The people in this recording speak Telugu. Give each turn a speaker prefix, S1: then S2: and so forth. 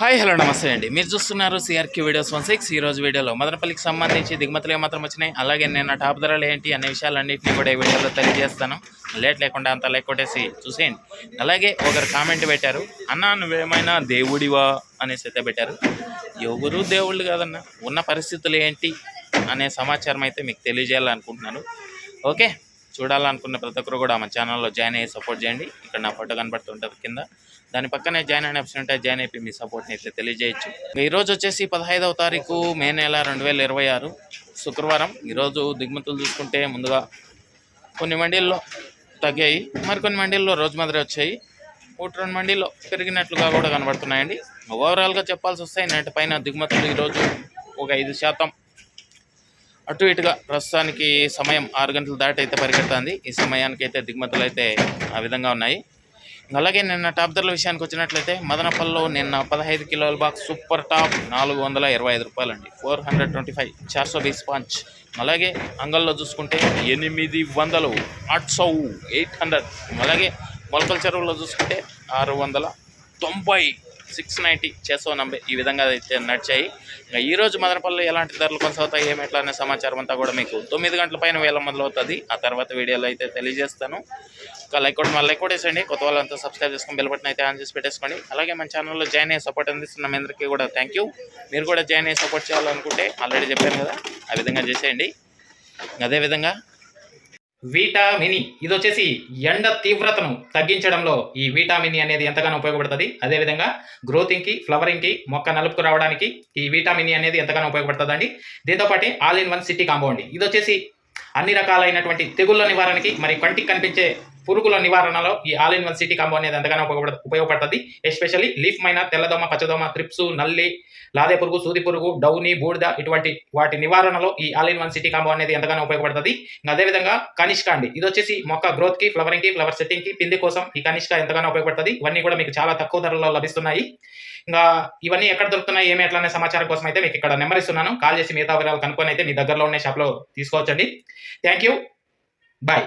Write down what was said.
S1: హాయ్ హలో నమస్తే అండి. మీరు చూస్తున్నారు సిఆర్క్యూ వీడియోస్ 16. ఈరోజు వీడియోలో మదనపల్లికి సంబంధించి దిగుమతులు ఏమాత్రం వచ్చినాయి, అలాగే నేను టాప్ ధరలు ఏంటి అనే విషయాలన్నింటినీ కూడా ఈ వీడియోలో తెలియజేస్తాను. లేట్ లేకుండా అంత లైక్ కొట్టేసి చూసేయండి. అలాగే ఒకరు కామెంట్ పెట్టారు, అన్న నువ్వేమైనా దేవుడివా అనేసి అయితే పెట్టారు. ఎవరు దేవుళ్ళు కాదన్న, ఉన్న పరిస్థితులు ఏంటి అనే సమాచారం అయితే మీకు తెలియజేయాలనుకుంటున్నాను. ఓకే, చూడాలనుకున్న ప్రతి ఒక్కరు కూడా మన ఛానల్లో జాయిన్ అయ్యి సపోర్ట్ చేయండి. ఇక్కడ నా ఫోటో కనబడుతుంటుంది కింద, దాని పక్కనే జాయిన్ అనే ఆప్షన్ ఉంటే జాయిన్ అయిపోయి మీ సపోర్ట్ని అయితే తెలియజేయచ్చు. ఈరోజు వచ్చేసి 15వ తారీఖు మే నెల 2026 శుక్రవారం. ఈరోజు దిగుమతులు చూసుకుంటే ముందుగా కొన్ని మండీల్లో తగ్గాయి, మరికొన్ని మండీల్లో రోజు మాదిరి వచ్చాయి. 1-2 మండీల్లో పెరిగినట్లుగా కూడా కనబడుతున్నాయండి. ఓవరాల్గా చెప్పాల్సి వస్తే నేటి పైన దిగుమతులు ఈరోజు ఒక 5% అటు ఇటుగా ప్రస్తుతానికి సమయం 6 గంటలు దాటి అయితే పరిగెడుతుంది. ఈ సమయానికి అయితే దిగుమతులు అయితే ఆ విధంగా ఉన్నాయి. అలాగే నిన్న టాప్ ధరల విషయానికి వచ్చినట్లయితే మదనపల్లిలో నిన్న 15 కిలోల బాక్స్ సూపర్ టాప్ 425 రూపాయలండి, 425 420 పాంచ్. అలాగే అంగల్లో చూసుకుంటే 800 800. అలాగే మొలకల చెరువులో చూసుకుంటే 690 690 690 ఈ విధంగా అయితే నడిచాయి. ఇంకా ఈరోజు మదనపల్లి ఎలాంటి ధరలు కొనసాగుతాయి ఏమిట్లా అనే సమాచారం అంతా కూడా మీకు 9 గంటల పైన వేల మొదలవుతుంది. ఆ తర్వాత వీడియోలో అయితే తెలియజేస్తాను. ఇంకా లైక్ కూడా వేసేయండి. కొత్త వాళ్ళంతా సబ్స్క్రైబ్ చేసుకొని బెల్ బటన్ అయితే ఆన్ చేసి పెట్టేసుకోండి. అలాగే మన ఛానల్లో జాయిన్ అయ్యి సపోర్ట్ అందిస్తున్న మీ అందరికీ కూడా థ్యాంక్ యూ. మీరు కూడా జాయిన్ అయ్యి సపోర్ట్ చేయాలనుకుంటే ఆల్రెడీ చెప్పాను కదా, ఆ విధంగా చేసేయండి. అదేవిధంగా వీటామిని, ఇది వచ్చేసి ఎండ తీవ్రతను తగ్గించడంలో ఈ వీటామిని అనేది ఎంతగానో ఉపయోగపడుతుంది. అదేవిధంగా గ్రోతింగ్కి, ఫ్లవరింగ్కి, మొక్క నలుపుకు రావడానికి ఈ వీటామిని అనేది ఎంతగానో ఉపయోగపడుతుంది అండి. దీంతోపాటు all in one city combo అండి. ఇది వచ్చేసి అన్ని రకాలైనటువంటి తెగుళ్ళ నివారణకి, మరి కంటికి కనిపించే పురుగుల నివారణలో ఈ all in one city combo అనేది ఎంతగానో ఉపయోగపడుతుంది. ఎస్పెషల్లీ లీఫ్ మైనా, తెల్లదోమ, పచ్చదోమ, త్రిప్సు, నల్లి, లాదే పురుగు, సూది పురుగు, డౌని, బూడిద ఇటువంటి వాటి నివారణలో ఈ all in one city combo అనేది ఎంతగానో ఉపయోగపడుతుంది. అదేవిధంగా కనిష్క అండి, ఇది వచ్చేసి మొక్క గ్రోత్కి, ఫ్లవరింగ్కి, ఫ్లవర్ సెట్టింగ్కి, పిండి కోసం ఈ కనిష్క ఎంతగానో ఉపయోగపడుతుంది. ఇవన్నీ కూడా మీకు చాలా తక్కువ ధరలో లభిస్తున్నాయి. ఇంకా ఇవన్నీ ఎక్కడ దొరుకుతున్నాయి ఏమి ఎట్లా అనే సమాచారం కోసం అయితే మీకు ఇక్కడ నెంబర్ ఇస్తున్నాను. కాల్ చేసి మిగతా వివరాలు కనుక్కొని అయితే మీ దగ్గరలో ఉన్న షాప్లో తీసుకోవచ్చండి. Thank you, bye.